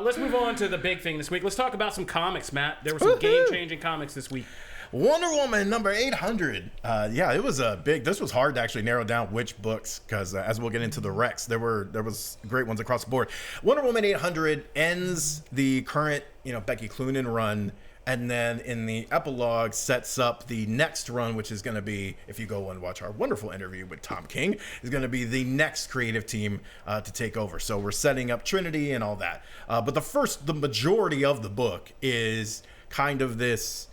let's move on to the big thing this week. Let's talk about some comics, Matt. There were some game-changing comics this week. Wonder Woman number 800. Yeah, it was a big. This was hard to actually narrow down which books because as we'll get into the Rex, there was great ones across the board. Wonder Woman 800 ends the current Becky Cloonan run, and then in the epilogue sets up the next run, which is going to be, if you go and watch our wonderful interview with Tom King, is going to be the next creative team to take over. So we're setting up Trinity and all that. But the majority of the book is kind of this.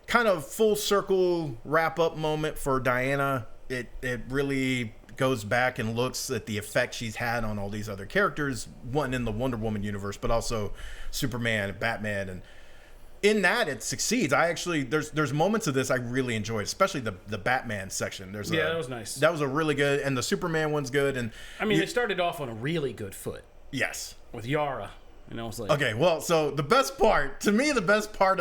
Kind of full circle wrap up moment for Diana. It really goes back and looks at the effect she's had on all these other characters, one in the Wonder Woman universe, but also Superman, Batman, and in that it succeeds. I actually there's moments of this I really enjoyed, especially the Batman section. That was nice. That was a really good, and the Superman one's good. And I mean, they started off on a really good foot. Yes, with Yara. And I was like, okay, well, so the best part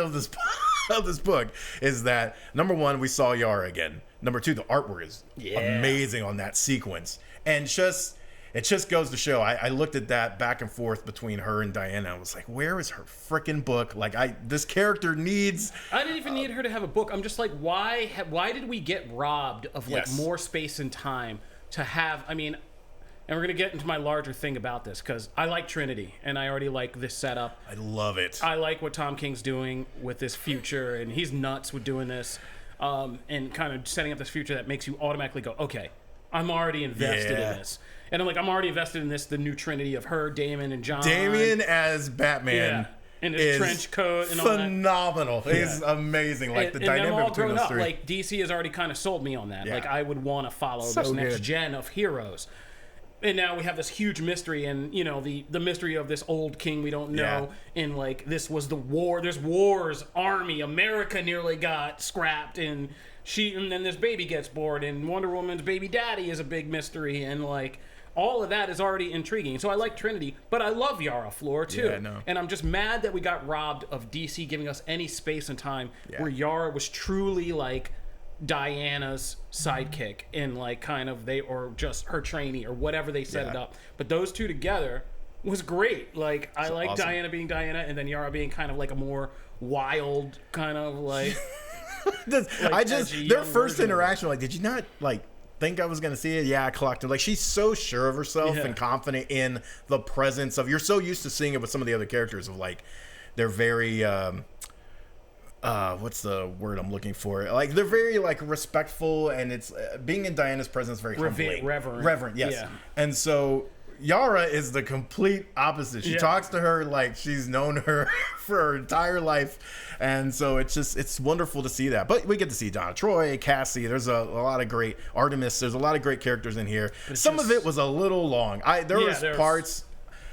of this book is that number one, we saw Yara again. Number two, the artwork is amazing on that sequence, and it just goes to show. I looked at that back and forth between her and Diana. I was like, where is her freaking book? Like, this character needs. I didn't even need her to have a book. I'm just like, why did we get robbed of more space and time to have? I mean. And we're going to get into my larger thing about this because I like Trinity and I already like this setup. I love it. I like what Tom King's doing with this future, and he's nuts with doing this and kind of setting up this future that makes you automatically go, okay, I'm already invested in this. And I'm already invested in this, the new Trinity of her, Damon, and John. Damian as Batman. Yeah. In his trench coat and all that. Phenomenal. He's amazing. Like, the dynamic between those three. Like, DC has already kind of sold me on that. Yeah. Like, I would want to follow this next gen of heroes. And now we have this huge mystery, and the mystery of this old king we don't know. Yeah. And like, this was the war. There's wars, army. America nearly got scrapped, and then this baby gets born, and Wonder Woman's baby daddy is a big mystery, and like all of that is already intriguing. So I like Trinity, but I love Yara Flor too. Yeah, I know. And I'm just mad that we got robbed of DC giving us any space and time where Yara was truly like Diana's sidekick and like kind of or just her trainee or whatever they set it up. But those two together was great. Like, I like awesome. Diana being Diana and then Yara being kind of like a more wild kind of like their first interaction, like, did you not like think I was gonna see it? Yeah, I clocked it. Like, she's so sure of herself and confident in the presence of. You're so used to seeing it with some of the other characters of like they're very what's the word I'm looking for? Like, they're very like respectful, and it's being in Diana's presence very humbling. Reverent, yes. Yeah. And so Yara is the complete opposite. She talks to her like she's known her for her entire life, and so it's wonderful to see that. But we get to see Donna Troy, Cassie. There's a lot of great Artemis. There's a lot of great characters in here. Some of it was a little long. There was parts.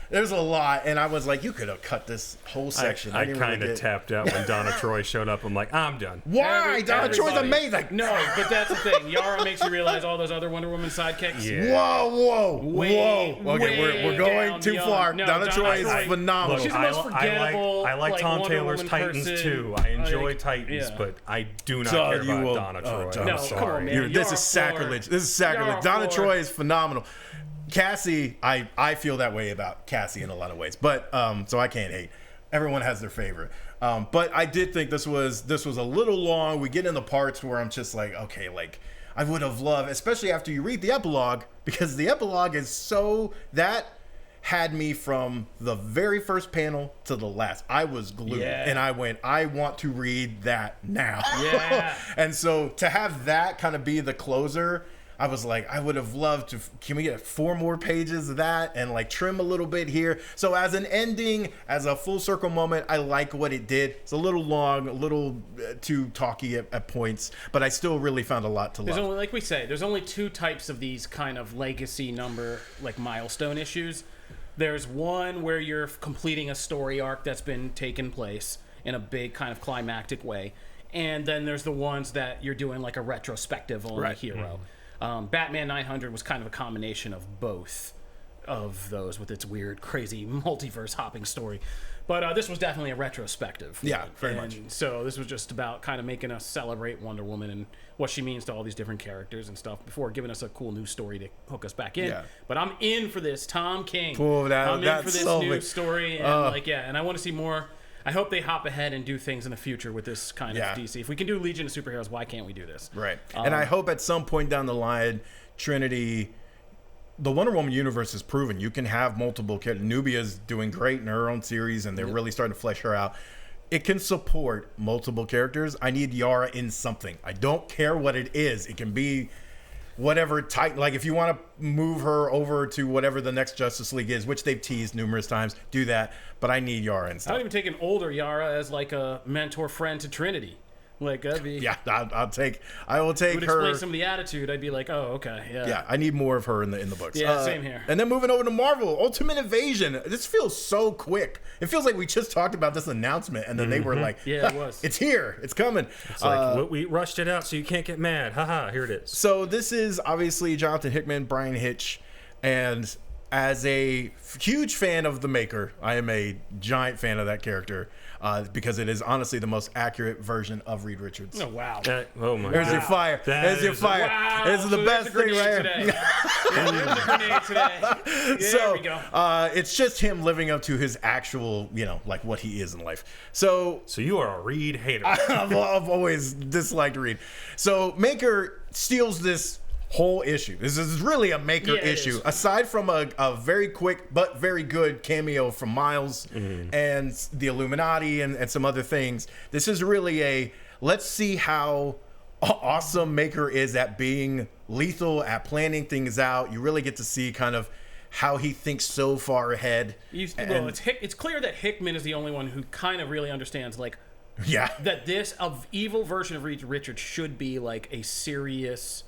There's a lot, and I was like, you could have cut this whole section. I kind of tapped out when Donna Troy showed up. I'm like, I'm done. Why? Donna Troy's amazing. No, but that's the thing. Yara makes you realize all those other Wonder Woman sidekicks. Yeah. Whoa. Okay, we're going too far. No, Donna Troy is phenomenal. She's the most forgettable. I like Tom Taylor's Titans too. I enjoy Titans, but I do not care about Donna Troy. No, come on, man. This is sacrilege. Donna Troy is phenomenal. Cassie, I feel that way about Cassie in a lot of ways, but so I can't hate. Everyone has their favorite, but I did think this was a little long. We get in the parts where I'm just like, okay, like I would have loved, especially after you read the epilogue, because the epilogue is so that had me from the very first panel to the last. I was glued, and I went, I want to read that now. Yeah, and so to have that kind of be the closer. I was like, I would have loved to. Can we get 4 more pages of that and like trim a little bit here? So as an ending, as a full circle moment, I like what it did. It's a little long, a little too talky at points, but I still really found a lot to love. Only, like we say, there's only 2 types of these kind of legacy number, like milestone issues. There's one where you're completing a story arc that's been taken place in a big kind of climactic way, and then there's the ones that you're doing like a retrospective on a hero. Batman 900 was kind of a combination of both. of those with its weird, crazy multiverse hopping story. But this was definitely a retrospective. Yeah, very much. So this was just about kind of making us celebrate Wonder Woman and what she means to all these different characters and stuff before giving us a cool new story to hook us back in. Yeah. But I'm in for this Tom King. I'm in for this new story. And and I want to see more. I hope they hop ahead and do things in the future with this kind of DC. If we can do Legion of Superheroes, why can't we do this? Right. And I hope at some point down the line, Trinity... The Wonder Woman universe is proven. You can have multiple characters. Nubia's doing great in her own series, and they're really starting to flesh her out. It can support multiple characters. I need Yara in something. I don't care what it is. It can be whatever type. Like, if you want to move her over to whatever the next Justice League is, which they've teased numerous times, do that. But I need Yara and stuff. I would even take an older Yara as like a mentor friend to Trinity. Like, that'd be... Yeah, I will take her... explain some of the attitude. I'd be like, oh, okay, yeah. Yeah, I need more of her in the books. Yeah, same here. And then moving over to Marvel, Ultimate Invasion. This feels so quick. It feels like we just talked about this announcement, and then they were like, yeah, it was. It's here. It's coming. It's like, we rushed it out so you can't get mad. Haha, here it is. So this is obviously Jonathan Hickman, Brian Hitch, and as a huge fan of the Maker, I am a giant fan of that character. Because it is honestly the most accurate version of Reed Richards. Oh, wow. Oh, my There's God. your fire. There's your fire. Wow. This is the best thing right here. There's a grenade today. There we go. It's just him living up to his actual, like what he is in life. So you are a Reed hater. I've always disliked Reed. So Maker steals this whole issue. This is really a Maker issue. Aside from a very quick but very good cameo from Miles and the Illuminati and some other things, this is really let's see how awesome Maker is at being lethal, at planning things out. You really get to see kind of how he thinks so far ahead. It's clear that Hickman is the only one who kind of really understands, like, that this evil version of Reed Richards should be like a serious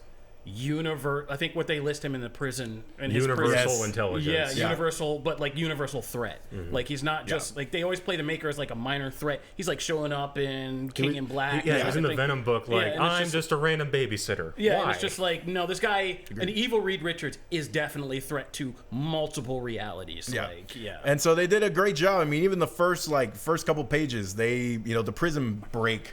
universe. I think what they list him in the prison and his universal intelligence. Yeah, universal, but like universal threat. Like he's not just like, they always play the Maker as like a minor threat. He's like showing up in King in Black. Yeah, he's in the Venom book. Like, I'm just a random babysitter. Yeah, why? And it's just like, no, this guy, an evil Reed Richards, is definitely a threat to multiple realities. And so they did a great job. I mean, even the first couple pages, they the prison break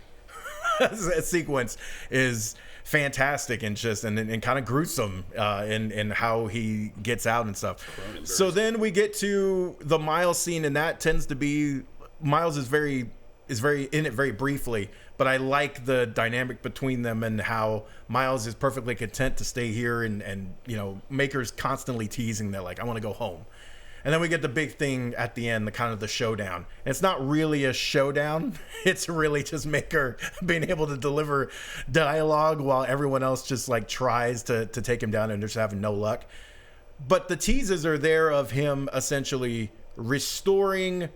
sequence is fantastic and just and kind of gruesome in how he gets out and stuff. So then we get to the Miles scene, and that tends to be Miles is very in it very briefly, but I like the dynamic between them and how Miles is perfectly content to stay here and Maker's constantly teasing that, like, I want to go home. And then we get the big thing at the end, the kind of the showdown. And it's not really a showdown. It's really just Maker being able to deliver dialogue while everyone else just like tries to take him down and just having no luck. But the teases are there of him essentially restoring.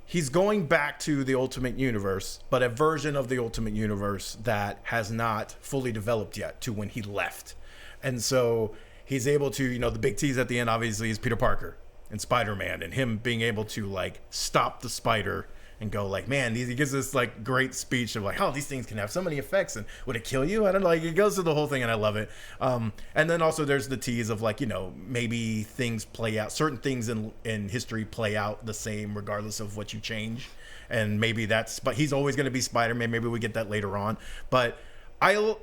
He's going back to the Ultimate Universe, but a version of the Ultimate Universe that has not fully developed yet to when he left. And so he's able to, the big tease at the end, obviously, is Peter Parker and Spider-Man, and him being able to, like, stop the spider and go, like, man, he gives this, like, great speech of, like, oh, these things can have so many effects, and would it kill you? I don't know. Like, it goes through the whole thing, and I love it. And then also there's the tease of, like, maybe things play out. Certain things in history play out the same regardless of what you change. And maybe but he's always going to be Spider-Man. Maybe we get that later on. But I,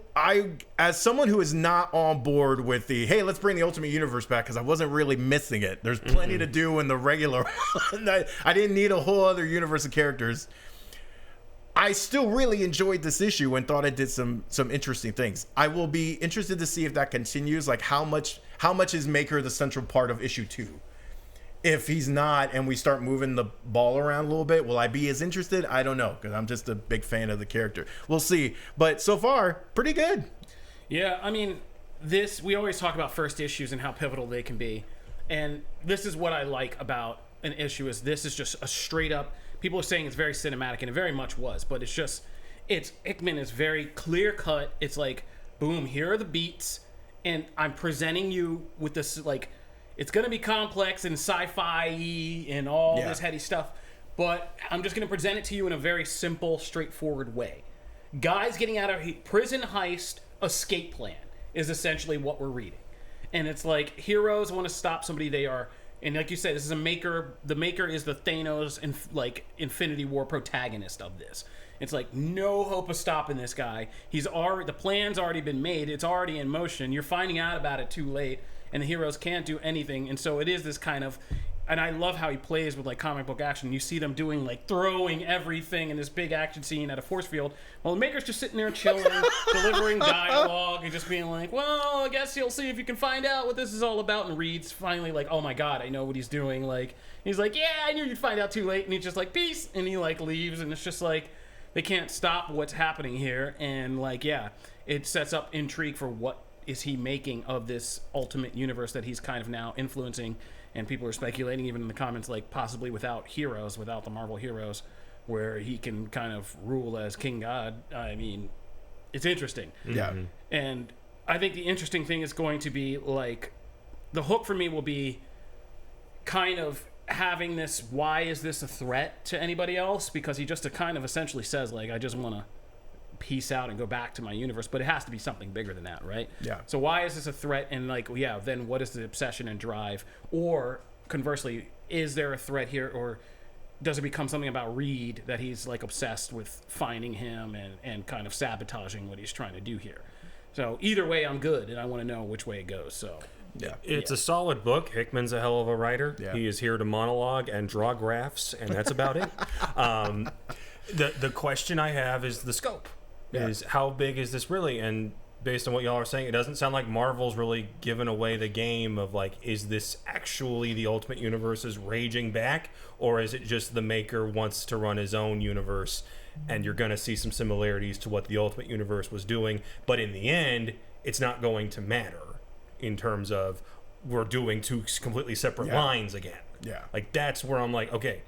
as someone who is not on board with the, hey, let's bring the Ultimate Universe back, because I wasn't really missing it. There's plenty to do in the regular one. I didn't need a whole other universe of characters. I still really enjoyed this issue and thought it did some interesting things. I will be interested to see if that continues. Like, how much is Maker the central part of issue 2? If he's not, and we start moving the ball around a little bit, will I be as interested? I don't know, because I'm just a big fan of the character. We'll see. But so far, pretty good. Yeah, I mean, we always talk about first issues and how pivotal they can be. And this is what I like about an issue, is this is just a straight up, people are saying it's very cinematic, and it very much was, but Hickman is very clear cut. It's like, boom, here are the beats, and I'm presenting you with this, like, it's going to be complex and sci-fi and all this heady stuff, but I'm just going to present it to you in a very simple, straightforward way. Guys getting out of prison heist escape plan is essentially what we're reading. And it's like heroes want to stop somebody they are. And like you said, this is a maker. The maker is the Thanos and like Infinity War protagonist of this. It's like no hope of stopping this guy. The plan's already been made. It's already in motion. You're finding out about it too late, and the heroes can't do anything. And so it is this kind of, and I love how he plays with like comic book action. You see them doing like throwing everything in this big action scene at a force field. Well, the maker's just sitting there chilling, delivering dialogue, and just being like, "Well, I guess you'll see if you can find out what this is all about." And Reed's finally like, "Oh my God, I know what he's doing." Like he's like, "Yeah, I knew you'd find out too late." And he's just like, "Peace," and he like leaves, and it's just like. They can't stop what's happening here, and like, yeah, it sets up intrigue for what is he making of this ultimate universe that he's kind of now influencing, and people are speculating even in the comments, like possibly without the Marvel heroes, where he can kind of rule as King God. I mean, it's interesting. Yeah. And I think the interesting thing is going to be like, the hook for me will be kind of having this, why is this a threat to anybody else? Because he just kind of essentially says, like, I just want to peace out and go back to my universe, but it has to be something bigger than that, right? Yeah. So why is this a threat? And like, yeah, then what is the obsession and drive? Or conversely, is there a threat here, or does it become something about Reed that he's like obsessed with finding him and kind of sabotaging what he's trying to do here? So either way, I'm good, and I want to know which way it goes. So yeah, it's a solid book. Hickman's a hell of a writer. Yeah. He is here to monologue and draw graphs, and that's about it. The question I have is the scope. Yeah. Is how big is this really? And based on what y'all are saying, it doesn't sound like Marvel's really given away the game of like, is this actually the Ultimate Universe's raging back, or is it just the maker wants to run his own universe? And you're going to see some similarities to what the Ultimate Universe was doing, but in the end, it's not going to matter in terms of we're doing two completely separate lines again. Yeah. Like, that's where I'm like, okay,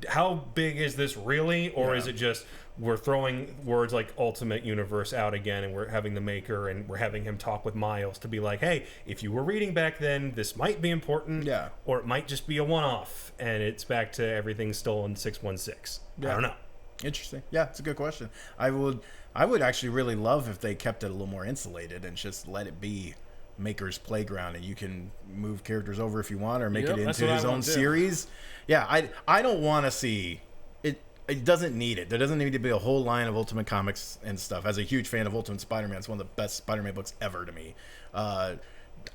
how big is this really? Or is it just we're throwing words like Ultimate Universe out again, and we're having the maker and we're having him talk with Miles to be like, hey, if you were reading back then, this might be important. Yeah. Or it might just be a one-off, and it's back to everything still in 616. Yeah. I don't know. Interesting. Yeah, it's a good question. I would actually really love if they kept it a little more insulated and just let it be Maker's playground, and you can move characters over if you want, or make it into his own series. Yeah, I don't want to see it. It doesn't need it. There doesn't need to be a whole line of Ultimate Comics and stuff. As a huge fan of Ultimate Spider-Man, it's one of the best Spider-Man books ever to me.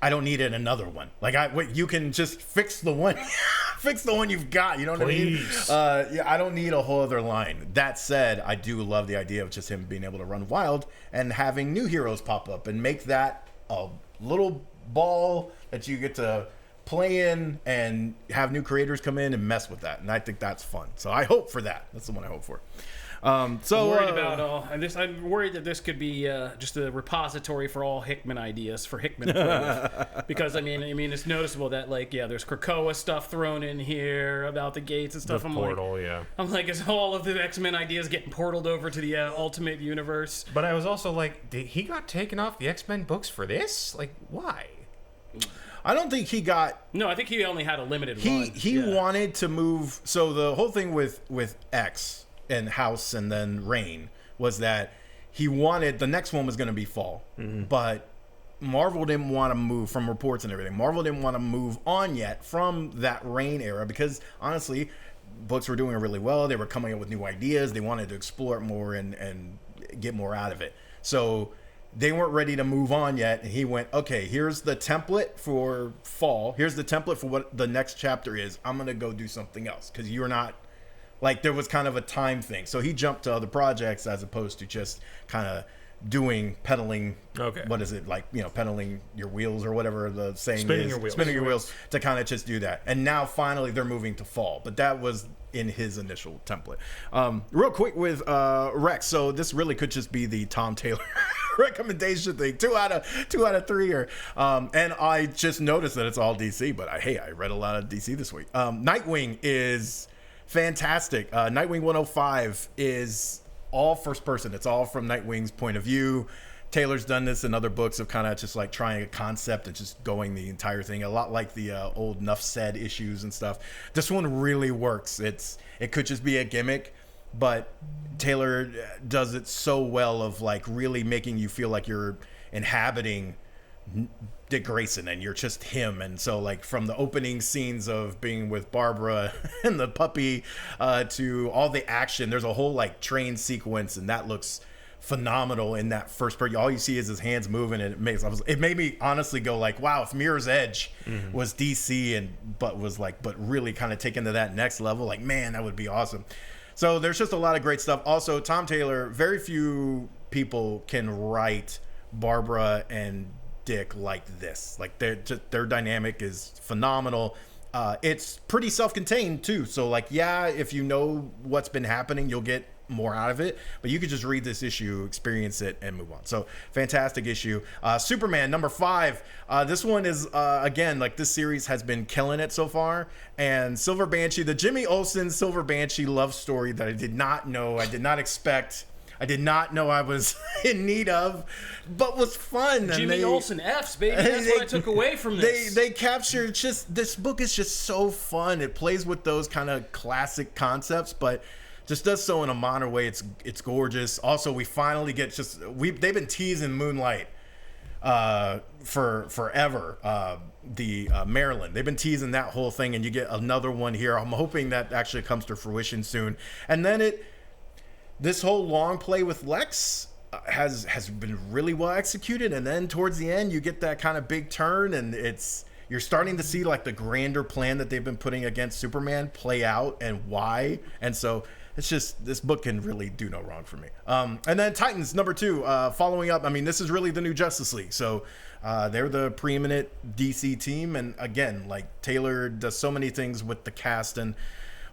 I don't need another one. Like you can just fix the one, fix the one you've got. You know what I mean? Yeah, I don't need a whole other line. That said, I do love the idea of just him being able to run wild and having new heroes pop up and make that a little ball that you get to play in and have new creators come in and mess with that. And I think that's fun. So I hope for that. That's the one I hope for. I'm worried about all, and this. I'm worried that this could be just a repository for all Hickman ideas for Hickman to play with. Because I mean, it's noticeable that there's Krakoa stuff thrown in here about the gates and stuff. I'm like, is all of the X-Men ideas getting portaled over to the Ultimate Universe? But I was also like, he got taken off the X-Men books for this? Like, why? I don't think he got. No, I think he only had a limited run. He wanted to move. So the whole thing with X and House and then Reign was that he wanted the next one was going to be Fall, but Marvel didn't want to move, from reports and everything, Marvel didn't want to move on yet from that Reign era, because honestly books were doing really well. They were coming up with new ideas. They wanted to explore it more and get more out of it. So they weren't ready to move on yet. And he went, okay, here's the template for Fall. Here's the template for what the next chapter is. I'm going to go do something else, because you're not. Like, there was kind of a time thing. So he jumped to other projects as opposed to just kind of pedaling. Okay. What is it? Like, pedaling your wheels or whatever the saying Spinning is. your wheels. Spinning your wheels to kind of just do that. And now finally they're moving to Fall. But that was in his initial template. Real quick with Rex. So this really could just be the Tom Taylor recommendation thing. 2 out of 3 here. And I just noticed that it's all DC. But I read a lot of DC this week. Nightwing is fantastic. Nightwing 105 is all first person. It's all from Nightwing's point of view. Taylor's done this in other books of kind of just like trying a concept and just going the entire thing, a lot like the old Nuff Said issues and stuff. This one really works. It could just be a gimmick, but Taylor does it so well of like really making you feel like you're inhabiting Dick Grayson, and you're just him. And so like from the opening scenes of being with Barbara and the puppy to all the action, there's a whole like train sequence, and that looks phenomenal in that first part. All you see is his hands moving, and it made me honestly go like, wow, if Mirror's Edge was DC but really kind of taken to that next level, like, man, that would be awesome. So there's just a lot of great stuff. Also, Tom Taylor, very few people can write Barbara and Dick like this. Like their dynamic is phenomenal. It's pretty self-contained too. So like, yeah, if you know what's been happening, you'll get more out of it, but you could just read this issue, experience it, and move on. So fantastic issue. Superman number 5. This one is again, like, this series has been killing it so far. And Silver Banshee, the Jimmy Olsen Silver Banshee love story that I did not know, I did not expect, I did not know I was in need of, but was fun. Jimmy Olsen F's, baby. That's what I took away from this. They captured this book is just so fun. It plays with those kind of classic concepts, but just does so in a modern way. It's gorgeous. Also, we finally get they've been teasing Moonlight for forever. Maryland, they've been teasing that whole thing, and you get another one here. I'm hoping that actually comes to fruition soon. And then this whole long play with Lex has been really well executed. And then towards the end, you get that kind of big turn, and you're starting to see like the grander plan that they've been putting against Superman play out and why. And so it's just, this book can really do no wrong for me. And then Titans number 2, following up. I mean, this is really the new Justice League. So they're the preeminent DC team. And again, like, Taylor does so many things with the cast and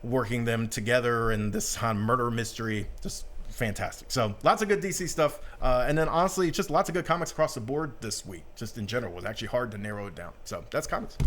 working them together and this murder mystery, just fantastic. So lots of good DC stuff. And then honestly, just lots of good comics across the board this week. Just in general, it was actually hard to narrow it down. So that's comics.